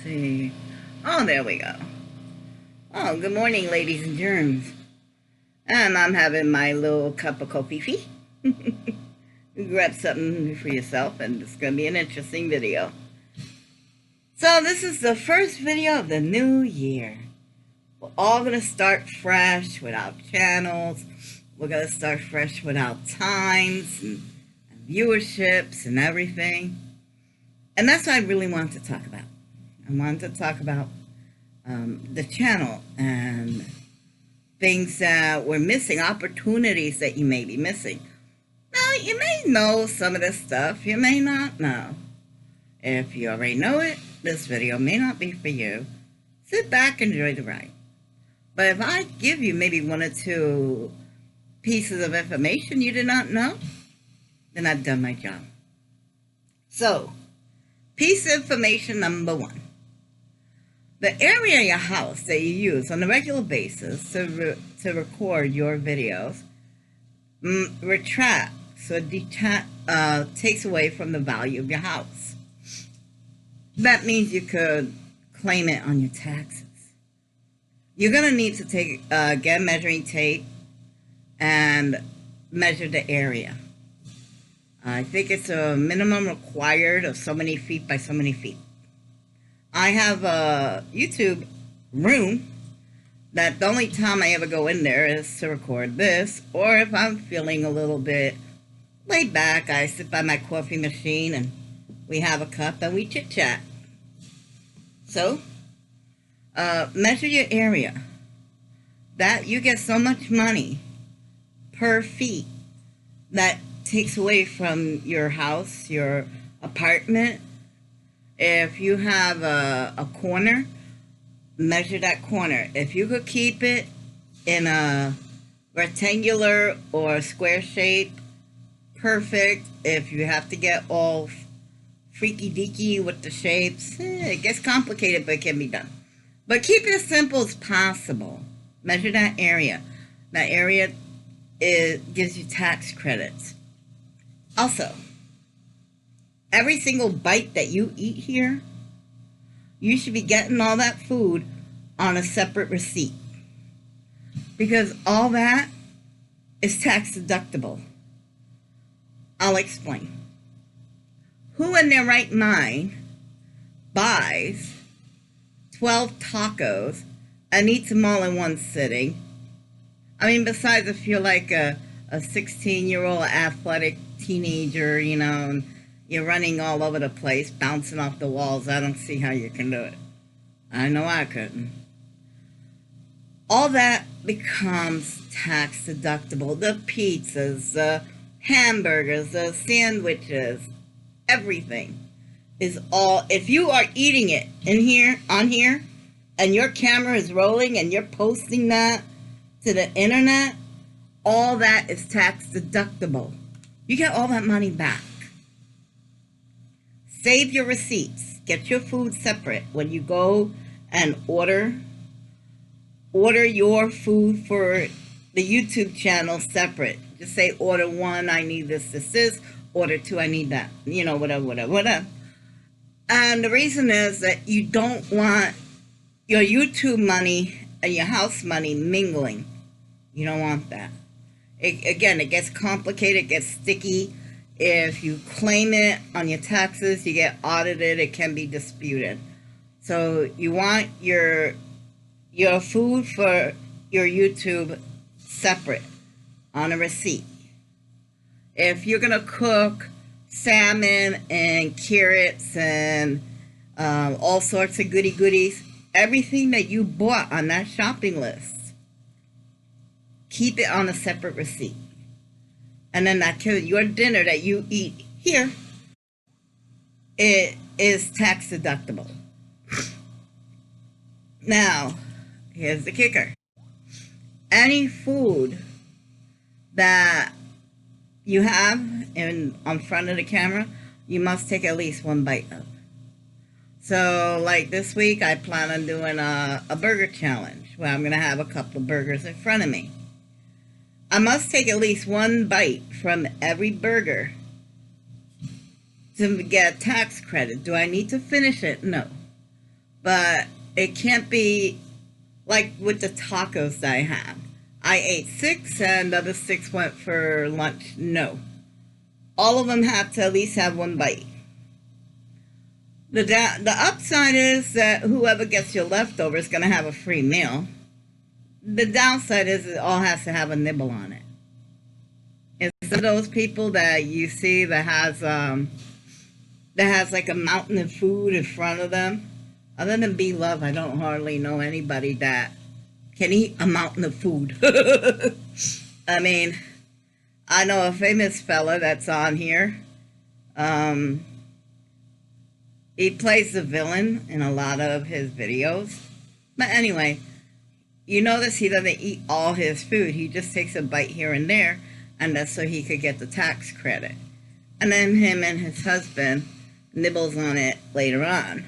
see. Oh, there we go. Oh, good morning, ladies and germs. And I'm having my little cup of coffee. Grab something for yourself, and it's going to be an interesting video. So this is the first video of the new year. We're all going to start fresh without channels. We're going to start fresh without times and viewerships and everything. And that's what I really want to talk about. I wanted to talk about the channel and things that we're missing, opportunities that you may be missing. Now, you may know some of this stuff. You may not know. If you already know it, this video may not be for you. Sit back, enjoy the ride. But if I give you maybe one or two pieces of information you did not know, then I've done my job. So, piece of information number one. The area of your house that you use on a regular basis to record your videos retracts or takes away from the value of your house. That means you could claim it on your taxes. You're going to need to get a measuring tape and measure the area. I think it's a minimum required of so many feet by so many feet. I have a YouTube room that the only time I ever go in there is to record this, or if I'm feeling a little bit laid back, I sit by my coffee machine and we have a cup and we chit chat. So, measure your area. That you get so much money per feet that takes away from your house, your apartment. If you have a corner, measure that corner. If you could keep it in a rectangular or square shape, perfect. If you have to get all freaky deaky with the shapes, it gets complicated, but it can be done. But keep it as simple as possible. Measure that area. That area, it gives you tax credits. Also, every single bite that you eat here, you should be getting all that food on a separate receipt. Because all that is tax deductible. I'll explain. Who in their right mind buys 12 tacos and eats them all in one sitting? I mean, besides if you're like a 16-year-old athletic teenager, you know, and you're running all over the place, bouncing off the walls, I don't see how you can do it. I know I couldn't. All that becomes tax deductible. The pizzas, the hamburgers, the sandwiches, everything is all, if you are eating it on here, and your camera is rolling and you're posting that to the internet, all that is tax deductible. You get all that money back. Save your receipts. Get your food separate. When you go and order your food for the YouTube channel separate. Just say, order 1, I need this. Order 2, I need that. You know, whatever. And the reason is that you don't want your YouTube money and your house money mingling. You don't want that. Again, it gets complicated, it gets sticky. If you claim it on your taxes, you get audited, it can be disputed. So you want your food for your YouTube separate on a receipt. If you're going to cook salmon and carrots and all sorts of goodies, everything that you bought on that shopping list, keep it on a separate receipt. And then your dinner that you eat here, it is tax deductible. Now, here's the kicker. Any food that you have on front of the camera, you must take at least one bite of. So, like this week, I plan on doing a burger challenge where I'm going to have a couple of burgers in front of me. I must take at least one bite from every burger to get a tax credit. Do I need to finish it? No. But it can't be like with the tacos that I have. I ate six and the other six went for lunch. No. All of them have to at least have one bite. The upside is that whoever gets your leftover is going to have a free meal. The downside is it all has to have a nibble on it. It's those people that you see that has like a mountain of food in front of them. Other than Be Love, I don't hardly know anybody that can eat a mountain of food. I mean, I know a famous fella that's on here. He plays the villain in a lot of his videos. But anyway, you notice he doesn't eat all his food. He just takes a bite here and there, and that's so he could get the tax credit. And then him and his husband nibbles on it later on.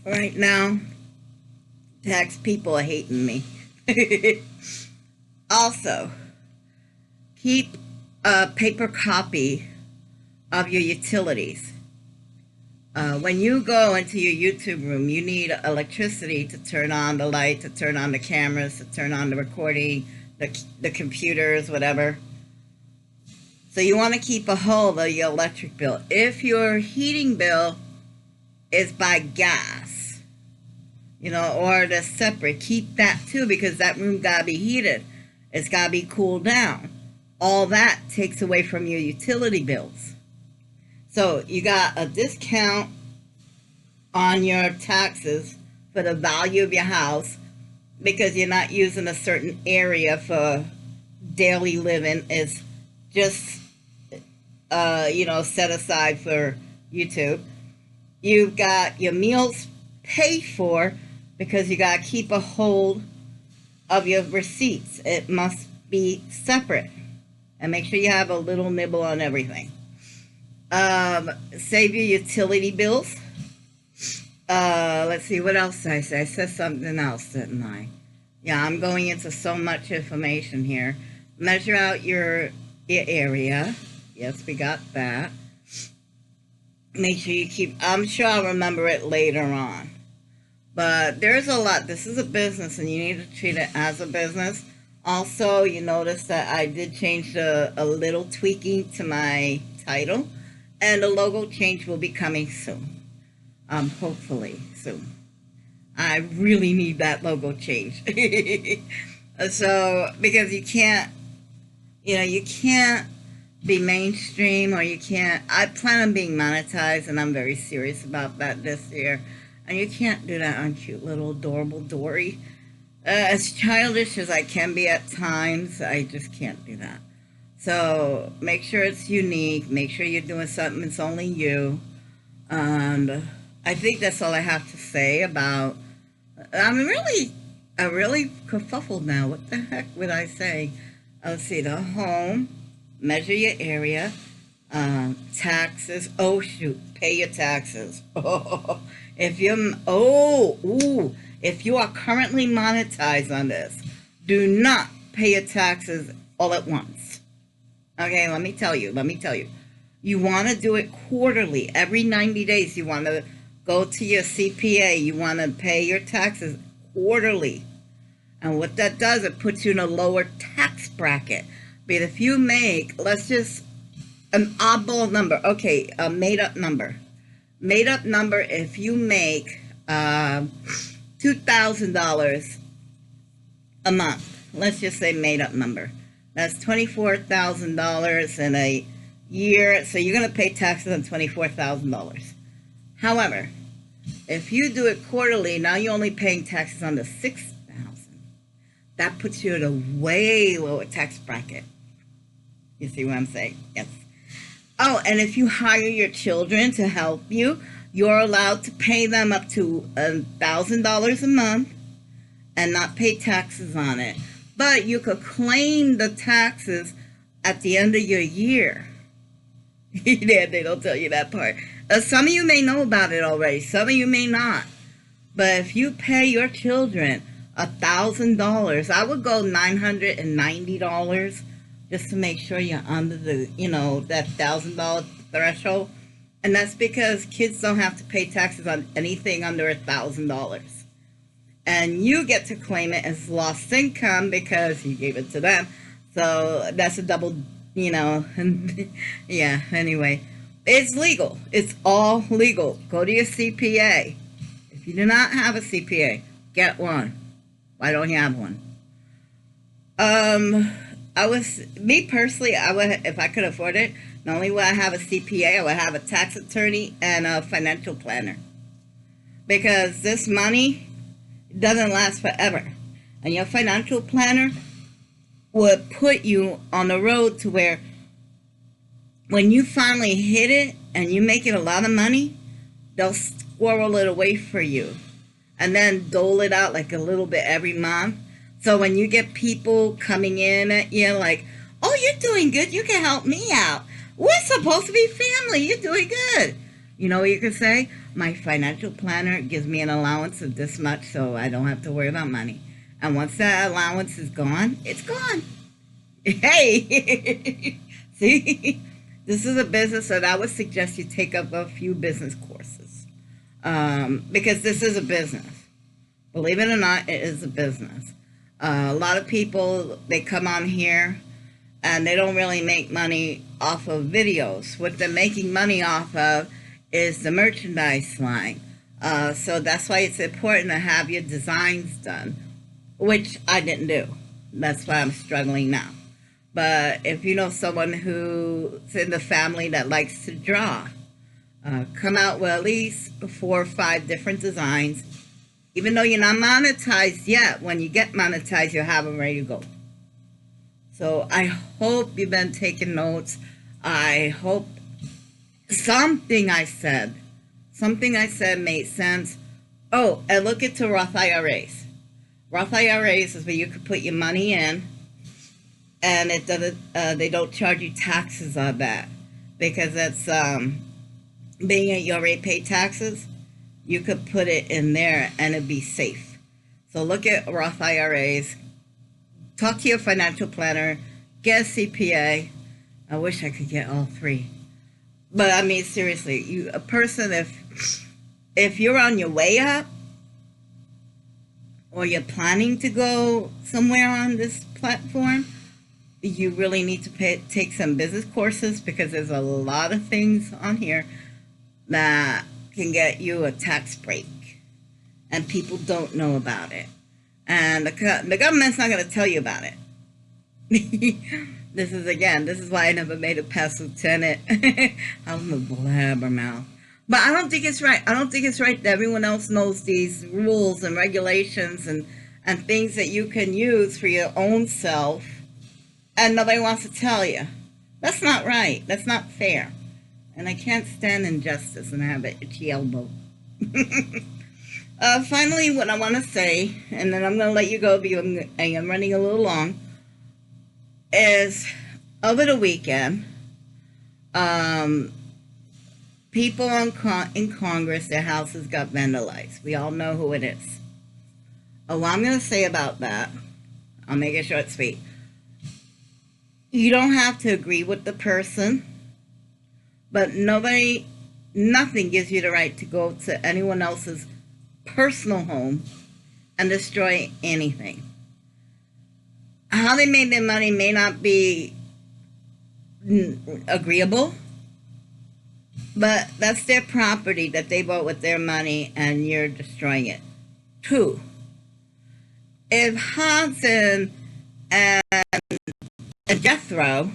Right now, tax people are hating me. Also, keep a paper copy of your utilities. When you go into your YouTube room, you need electricity to turn on the light, to turn on the cameras, to turn on the recording, the computers, whatever. So you want to keep a hold of your electric bill. If your heating bill is by gas, or the separate, keep that too, because that room got to be heated. It's got to be cooled down. All that takes away from your utility bills. So you got a discount on your taxes for the value of your house because you're not using a certain area for daily living. It's just, set aside for YouTube. You've got your meals paid for because you got to keep a hold of your receipts. It must be separate. And make sure you have a little nibble on everything. Save your utility bills. Let's see, what else did I say? I said something else, didn't I? Yeah, I'm going into so much information here. Measure out your area. Yes, we got that. Make sure you keep, I'm sure I'll remember it later on. But there's a lot. This is a business and you need to treat it as a business. Also, you notice that I did change a little tweaking to my title. And the logo change will be coming soon. Hopefully soon. I really need that logo change. So, because you can't be mainstream, or you can't, I plan on being monetized, and I'm very serious about that this year. And you can't do that on cute little adorable Dory. As childish as I can be at times, I just can't do that. So make sure it's unique. Make sure you're doing something that's only you. And I think that's all I have to say about. I'm really kerfuffled now. What the heck would I say? Let's see. The home. Measure your area. Taxes. Oh shoot! Pay your taxes. If you are currently monetized on this, do not pay your taxes all at once. Okay, let me tell you. You want to do it quarterly. Every 90 days, you want to go to your CPA. You want to pay your taxes quarterly. And what that does, it puts you in a lower tax bracket. But if you make, let's just, an oddball number. Okay, a made-up number. Made-up number, if you make $2,000 a month. Let's just say made-up number. That's $24,000 in a year, so you're going to pay taxes on $24,000. However, if you do it quarterly, now you're only paying taxes on the $6,000. That puts you at a way lower tax bracket. You see what I'm saying? Yes. Oh, and if you hire your children to help you, you're allowed to pay them up to $1,000 a month and not pay taxes on it. But you could claim the taxes at the end of your year. Yeah, they don't tell you that part. Some of you may know about it already. Some of you may not. But if you pay your children $1,000, I would go $990 just to make sure you're under the, that $1,000 threshold. And that's because kids don't have to pay taxes on anything under $1,000. And you get to claim it as lost income because you gave it to them. So that's a double, you know, yeah, anyway. It's legal. It's all legal. Go to your CPA. If you do not have a CPA, get one. Why don't you have one? Me personally, I would, if I could afford it, not only would I have a CPA, I would have a tax attorney and a financial planner. Because this money doesn't last forever. And your financial planner would put you on the road to where when you finally hit it and you're making a lot of money, they'll squirrel it away for you and then dole it out like a little bit every month. So when you get people coming in at you like, oh, you're doing good, you can help me out. We're supposed to be family, you're doing good. You know what you can say? My financial planner gives me an allowance of this much so I don't have to worry about money. And once that allowance is gone, it's gone. Hey, see? This is a business that I would suggest you take up a few business courses. Because this is a business. Believe it or not, it is a business. A lot of people, they come on here and they don't really make money off of videos. What they're making money off of is the merchandise line. So that's why it's important to have your designs done, which I didn't do. That's why I'm struggling now. But if you know someone who's in the family that likes to draw, come out with at least 4 or 5 different designs. Even though you're not monetized yet, when you get monetized, you'll have them ready to go. So I hope you've been taking notes. I hope something I said made sense. Oh, and look into Roth IRAs. Roth IRAs is where you could put your money in, and it doesn't. They don't charge you taxes on that because that's being you already pay taxes. You could put it in there and it'd be safe. So look at Roth IRAs. Talk to your financial planner. Get a CPA. I wish I could get all 3. But I mean, seriously, a person, if you're on your way up or you're planning to go somewhere on this platform, you really need to take some business courses because there's a lot of things on here that can get you a tax break, and people don't know about it, and the government's not going to tell you about it. This is why I never made a past lieutenant. I'm a blabbermouth. But I don't think it's right. I don't think it's right that everyone else knows these rules and regulations and things that you can use for your own self, and nobody wants to tell you. That's not right. That's not fair. And I can't stand injustice and have an itchy elbow. Finally, what I want to say, and then I'm going to let you go because I'm running a little long, is over the weekend, people in Congress, their houses got vandalized. We all know who it is. What I'm going to say about that, I'll make it short and sweet. You don't have to agree with the person, but nothing gives you the right to go to anyone else's personal home and destroy anything. How they made their money may not be agreeable, but that's their property that they bought with their money and you're destroying it. 2, if Hans and Jethro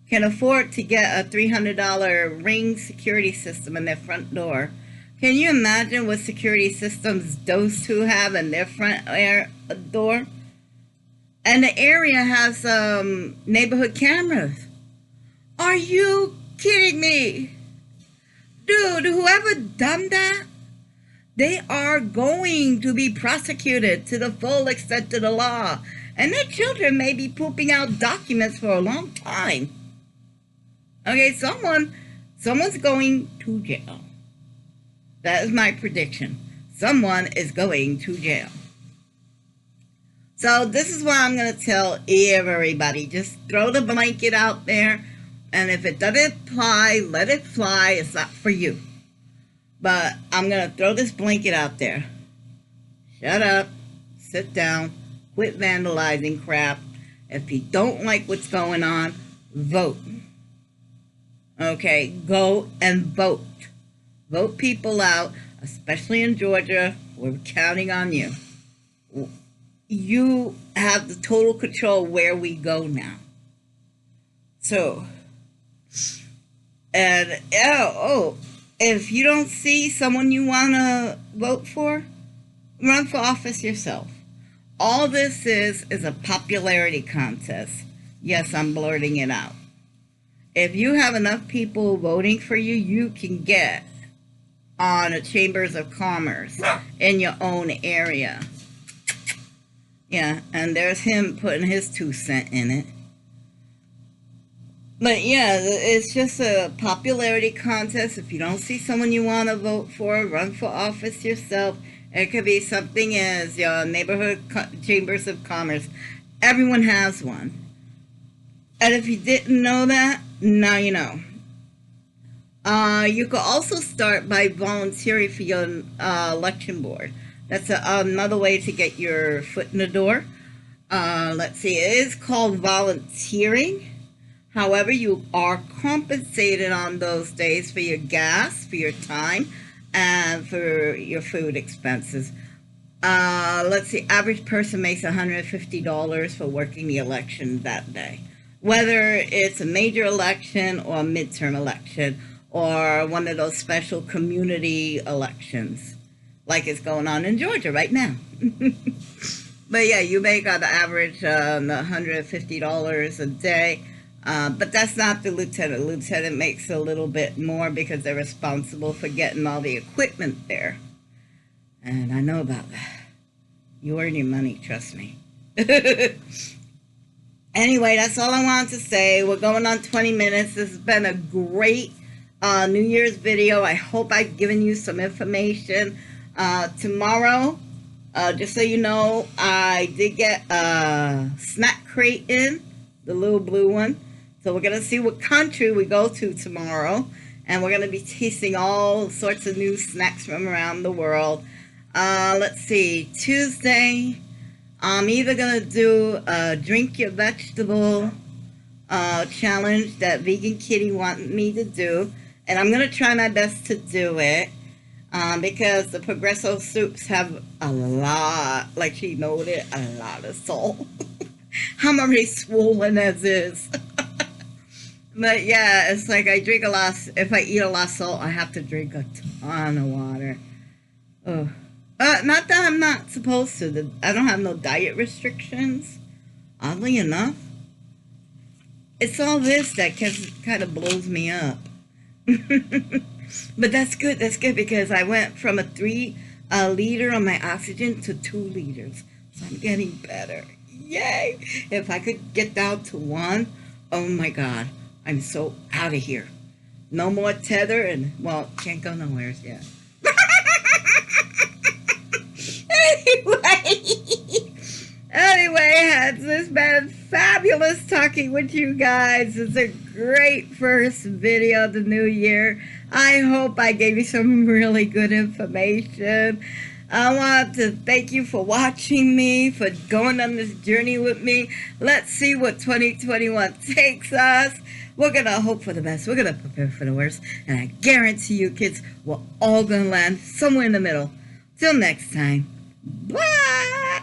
can afford to get a $300 Ring security system in their front door, can you imagine what security systems those 2 have in their front door? And the area has neighborhood cameras. Are you kidding me? Dude, whoever done that, they are going to be prosecuted to the full extent of the law. And their children may be pooping out documents for a long time. Okay, someone's going to jail. That is my prediction. Someone is going to jail. So this is what I'm going to tell everybody. Just throw the blanket out there And if it doesn't apply, let it fly. It's not for you. But I'm going to throw this blanket out there. Shut up. Sit down. Quit vandalizing crap. If you don't like what's going on, vote. Okay, go and vote. Vote people out, especially in Georgia. We're counting on you. You have the total control where we go now. So, and if you don't see someone you want to vote for, run for office yourself. All this is a popularity contest. Yes, I'm blurting it out. If you have enough people voting for you, you can get on a chambers of commerce in your own area. Yeah, and there's him putting his 2 cents in it. But yeah, it's just a popularity contest. If you don't see someone you want to vote for, run for office yourself. It could be something as your neighborhood chambers of commerce. Everyone has one. And if you didn't know that, now you know. You could also start by volunteering for your election board. That's another way to get your foot in the door. Let's see, it is called volunteering. However, you are compensated on those days for your gas, for your time, and for your food expenses. Let's see, average person makes $150 for working the election that day. Whether it's a major election or a midterm election or one of those special community elections like it's going on in Georgia right now. But yeah, you make on average $150 a day. But that's not the lieutenant. The lieutenant makes a little bit more because they're responsible for getting all the equipment there. And I know about that. You earn your money, trust me. Anyway, that's all I wanted to say. We're going on 20 minutes. This has been a great New Year's video. I hope I've given you some information. Tomorrow, just so you know, I did get a snack crate in, the little blue one. So we're going to see what country we go to tomorrow. And we're going to be tasting all sorts of new snacks from around the world. Let's see, Tuesday, I'm either going to do a drink your vegetable challenge that Vegan Kitty wanted me to do. And I'm going to try my best to do it because the Progresso soups have a lot, like she noted, a lot of salt. I'm already swollen as is. But yeah, it's like I drink a lot. If I eat a lot of salt, I have to drink a ton of water. Oh. Not that I'm not supposed to. I don't have no diet restrictions. Oddly enough. It's all this that kind of blows me up. But that's good. That's good because I went from a 3 liter on my oxygen to 2 liters. So I'm getting better. Yay! If I could get down to 1, oh my God. I'm so out of here. No more tether and, well, can't go nowhere yet. Anyway, it's been fabulous talking with you guys. It's a great first video of the new year. I hope I gave you some really good information. I want to thank you for watching me, for going on this journey with me. Let's see what 2021 takes us. We're going to hope for the best. We're going to prepare for the worst. And I guarantee you kids, we're all going to land somewhere in the middle. Till next time. Bye.